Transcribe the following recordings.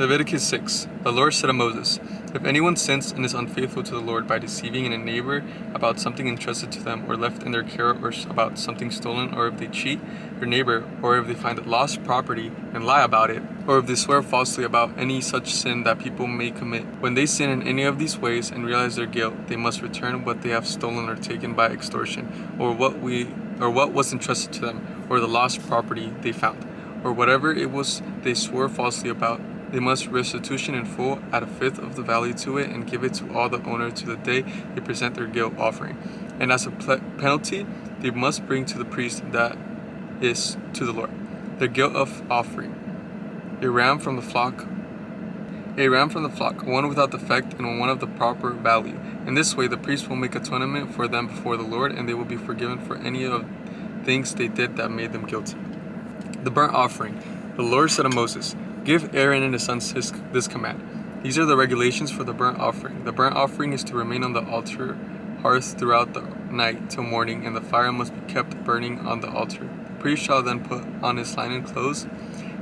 Leviticus 6. The Lord said to Moses, "If anyone sins and is unfaithful to the Lord by deceiving a neighbor about something entrusted to them or left in their care, or about something stolen, or if they cheat their neighbor, or if they find lost property and lie about it, or if they swear falsely about any such sin that people may commit, when they sin in any of these ways and realize their guilt, they must return what they have stolen or taken by extortion, or what was entrusted to them, or the lost property they found, or whatever it was they swore falsely about. They must restitution in full, add a fifth of the value to it, and give it to all the owner to the day they present their guilt offering. And as a penalty, they must bring to the priest, that is, to the Lord, their guilt offering: a ram from the flock, one without defect and one of the proper value. In this way, the priest will make atonement for them before the Lord, and they will be forgiven for any of things they did that made them guilty. The burnt offering. The Lord said to Moses, "Give Aaron and his sons this command. These are the regulations for the burnt offering. The burnt offering is to remain on the altar hearth throughout the night till morning, and the fire must be kept burning on the altar. The priest shall then put on his linen clothes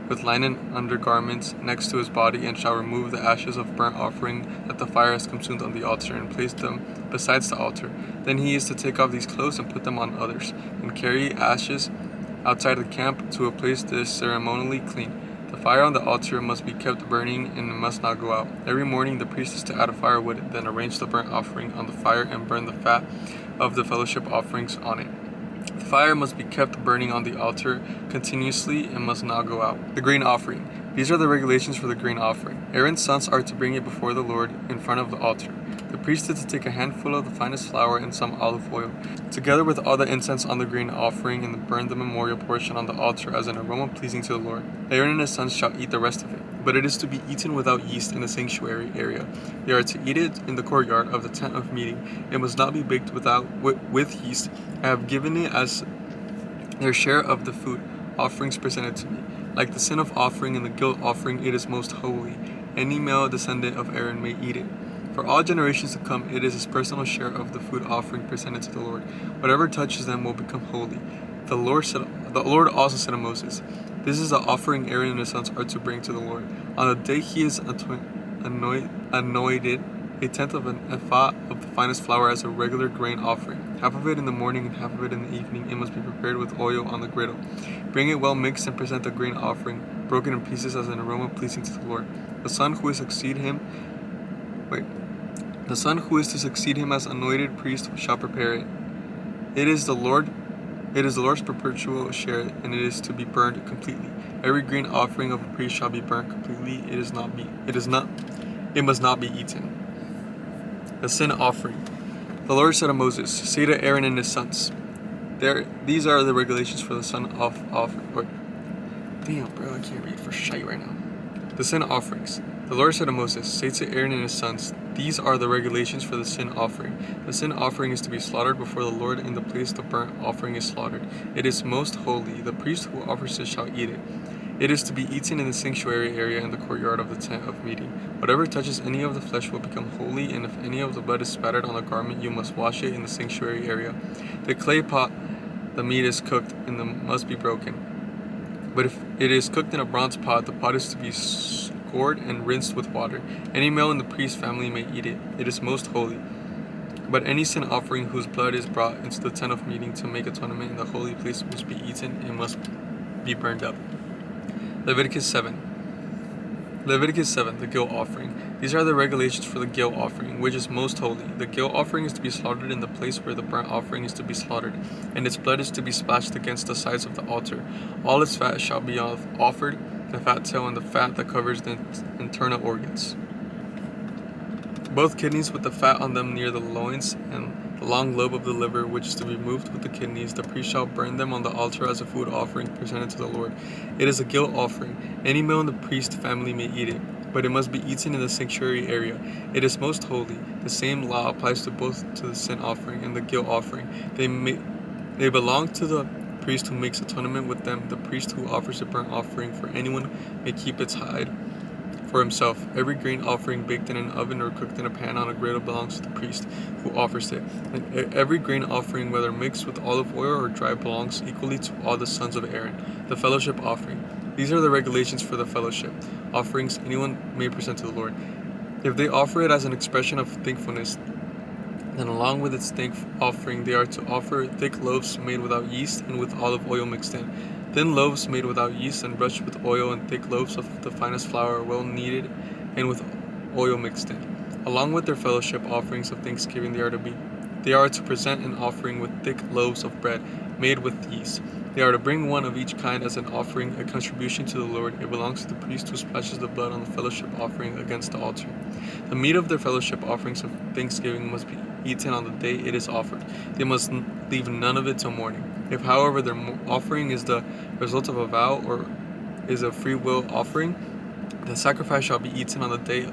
with linen undergarments next to his body, and shall remove the ashes of burnt offering that the fire has consumed on the altar, and place them besides the altar. Then he is to take off these clothes and put them on others, and carry ashes outside the camp to a place that is ceremonially clean. The fire on the altar must be kept burning and must not go out. Every morning the priest is to add a firewood, then arrange the burnt offering on the fire and burn the fat of the fellowship offerings on it. The fire must be kept burning on the altar continuously and must not go out." The grain offering. These are the regulations for the grain offering. Aaron's sons are to bring it before the Lord in front of the altar. The priest is to take a handful of the finest flour and some olive oil, together with all the incense on the grain offering, and burn the memorial portion on the altar as an aroma pleasing to the Lord. Aaron and his sons shall eat the rest of it, but it is to be eaten without yeast in the sanctuary area. They are to eat it in the courtyard of the tent of meeting. It must not be baked with yeast. I have given it as their share of the food offerings presented to me. Like the sin of offering and the guilt offering, it is most holy. Any male descendant of Aaron may eat it. For all generations to come, it is his personal share of the food offering presented to the Lord. Whatever touches them will become holy. The Lord also said to Moses, "This is the offering Aaron and his sons are to bring to the Lord. On the day he is anointed, a tenth of an ephah of the finest flour as a regular grain offering, half of it in the morning and half of it in the evening. It must be prepared with oil on the griddle. Bring it well mixed and present the grain offering, broken in pieces as an aroma pleasing to the Lord. The son who is to succeed him as anointed priest shall prepare it. It is the Lord's perpetual share, and it is to be burned completely. Every grain offering of a priest shall be burnt completely. It must not be eaten." The sin offering. The Lord said to Moses, "Say to Aaron and his sons, these are the regulations for the sin offering." Damn, bro, I can't read for shite right now. The sin offerings. The Lord said to Moses, "Say to Aaron and his sons, these are the regulations for the sin offering. The sin offering is to be slaughtered before the Lord in the place the burnt offering is slaughtered. It is most holy. The priest who offers it shall eat it. It is to be eaten in the sanctuary area in the courtyard of the tent of meeting. Whatever touches any of the flesh will become holy, and if any of the blood is spattered on the garment, you must wash it in the sanctuary area. The clay pot the meat is cooked in must be broken. But if it is cooked in a bronze pot, the pot is to be scored and rinsed with water. Any male in the priest's family may eat it. It is most holy. But any sin offering whose blood is brought into the tent of meeting to make atonement in the holy place must be eaten and must be burned up." Leviticus 7. The guilt offering. These are the regulations for the guilt offering, which is most holy. The guilt offering is to be slaughtered in the place where the burnt offering is to be slaughtered, and its blood is to be splashed against the sides of the altar. All its fat shall be offered, the fat tail and the fat that covers the internal organs, both kidneys with the fat on them near the loins, and the long lobe of the liver, which is to be removed with the kidneys. The priest shall burn them on the altar as a food offering presented to the Lord. It is a guilt offering. Any male in the priest's family may eat it, but it must be eaten in the sanctuary area. It is most holy. The same law applies to both the sin offering and the guilt offering. They belong to the priest who makes atonement with them. The priest who offers a burnt offering for anyone may keep its hide for himself. Every grain offering baked in an oven or cooked in a pan on a griddle belongs to the priest who offers it. And every grain offering, whether mixed with olive oil or dry, belongs equally to all the sons of Aaron. The fellowship offering. These are the regulations for the fellowship offerings anyone may present to the Lord. If they offer it as an expression of thankfulness, then along with its thank offering they are to offer thick loaves made without yeast and with olive oil mixed in, thin loaves made without yeast and brushed with oil, and thick loaves of the finest flour, well kneaded and with oil mixed in. Along with their fellowship offerings of thanksgiving they are to present an offering with thick loaves of bread made with yeast. They are to bring one of each kind as an offering, a contribution to the Lord. It belongs to the priest who splashes the blood on the fellowship offering against the altar. The meat of their fellowship offerings of thanksgiving must be eaten on the day it is offered. They must leave none of it till morning. If, however, their offering is the result of a vow or is a free will offering, the sacrifice shall be eaten on the day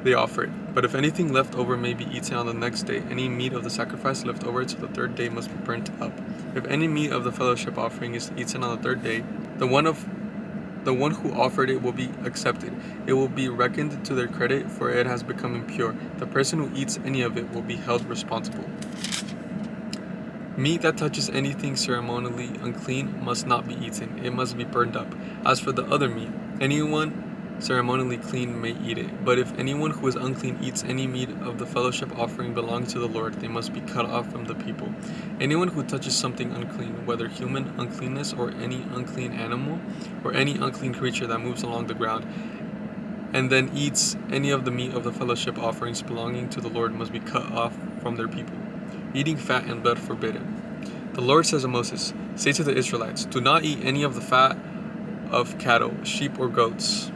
they offer it. But if anything left over may be eaten on the next day, any meat of the sacrifice left over till the third day must be burnt up. If any meat of the fellowship offering is eaten on the third day, the one who offered it will be accepted. It will be reckoned to their credit, for it has become impure. The person who eats any of it will be held responsible. Meat that touches anything ceremonially unclean must not be eaten. It must be burned up. As for the other meat, anyone ceremonially clean may eat it. But if anyone who is unclean eats any meat of the fellowship offering belonging to the Lord, they must be cut off from the people. Anyone who touches something unclean, whether human uncleanness or any unclean animal or any unclean creature that moves along the ground, and then eats any of the meat of the fellowship offerings belonging to the Lord, must be cut off from their people. Eating fat and blood forbidden. The Lord says to Moses, "Say to the Israelites, do not eat any of the fat of cattle, sheep or goats.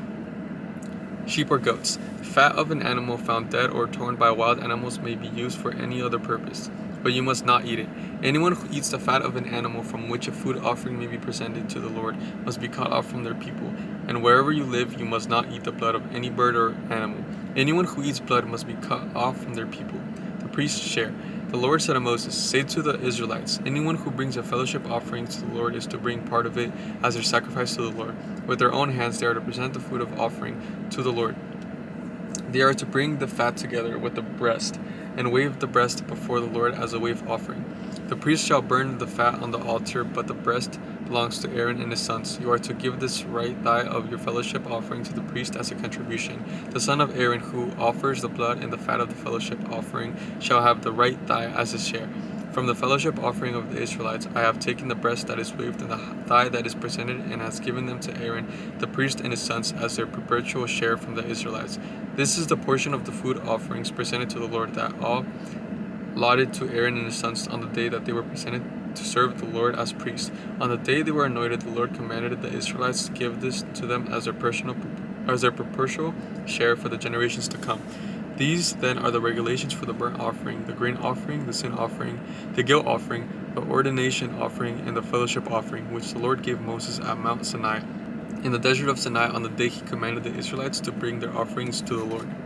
Fat of an animal found dead or torn by wild animals may be used for any other purpose, but you must not eat it. Anyone who eats the fat of an animal from which a food offering may be presented to the Lord must be cut off from their people. And wherever you live, you must not eat the blood of any bird or animal. Anyone who eats blood must be cut off from their people." The priest's share. The Lord said to Moses, "Say to the Israelites, anyone who brings a fellowship offering to the Lord is to bring part of it as their sacrifice to the Lord. With their own hands they are to present the food of offering to the Lord. They are to bring the fat together with the breast, and wave the breast before the Lord as a wave offering. The priest shall burn the fat on the altar, but the breast belongs to Aaron and his sons. You are to give this right thigh of your fellowship offering to the priest as a contribution. The son of Aaron who offers the blood and the fat of the fellowship offering shall have the right thigh as his share. From the fellowship offering of the Israelites, I have taken the breast that is waved and the thigh that is presented, and has given them to Aaron, the priest, and his sons as their perpetual share from the Israelites. This is the portion of the food offerings presented to the Lord that all allotted to Aaron and his sons on the day that they were presented to serve the Lord as priests. On the day they were anointed, the Lord commanded the Israelites to give this to them as their perpetual share for the generations to come. These then are the regulations for the burnt offering, the grain offering, the sin offering, the guilt offering, the ordination offering, and the fellowship offering, which the Lord gave Moses at Mount Sinai, in the desert of Sinai, on the day he commanded the Israelites to bring their offerings to the Lord.